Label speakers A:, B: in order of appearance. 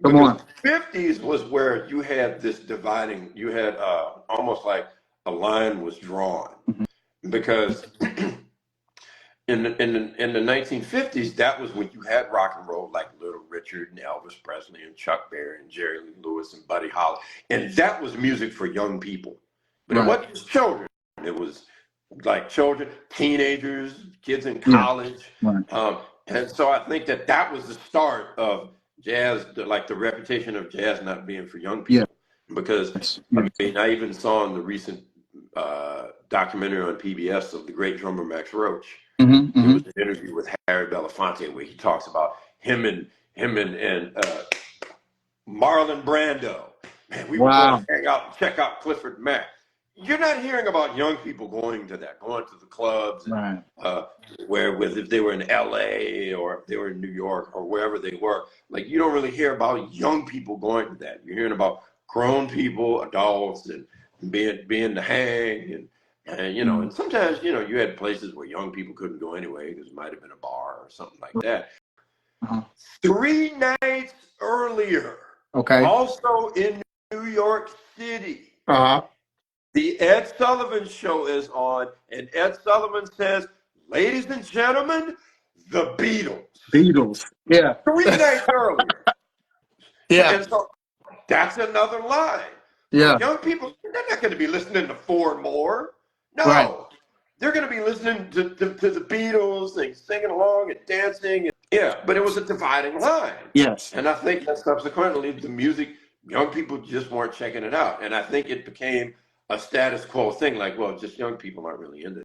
A: Come
B: because
A: on.
B: the 50s was where you had this dividing, you had almost like a line was drawn
A: Mhm.
B: because in the 1950s, that was when you had rock and roll like Little Richard and Elvis Presley and Chuck Berry and Jerry Lee Lewis and Buddy Holly, and that was music for young people. But it
A: Right.
B: wasn't just children; it was like children, teenagers, kids in
A: Yeah.
B: college,
A: Right.
B: and so I think that that was the start of jazz, like the reputation of jazz not being for young
A: Yes.
B: people. Because I
A: Yes.
B: mean, I even saw in the recent documentary on PBS of the great drummer Max Roach.
A: Hmm.
B: It
A: Hmm.
B: was an interview with Harry Belafonte where he talks about him and Marlon Brando. Man, we would go
A: Wow.
B: and hang out and check out Clifford Mack. You're not hearing about young people going to that, going to the clubs and
A: Right.
B: where with if they were in LA or if they were in New York or wherever they were. Like you don't really hear about young people going to that. You're hearing about grown people, adults, and being the hang and you know,
A: Mm.
B: and sometimes you had places where young people couldn't go anyway because it might have been a bar or something like that.
A: Uh-huh.
B: 3 nights earlier,
A: Okay.
B: also in New York City,
A: Uh-huh.
B: the Ed Sullivan Show is on, and Ed Sullivan says, "Ladies and gentlemen, the Beatles."
A: Beatles. Yeah.
B: 3 nights earlier.
A: Yeah.
B: And so that's another line. So
A: Yeah.
B: young people, they're not going to be listening to Four More.
A: Right.
B: No. They're going to be listening to the Beatles and singing along and dancing. Yeah, but it was a dividing line.
A: Yes.
B: And I think that subsequently the music, young people just weren't checking it out. And I think it became a status quo thing like, well, just young people aren't really into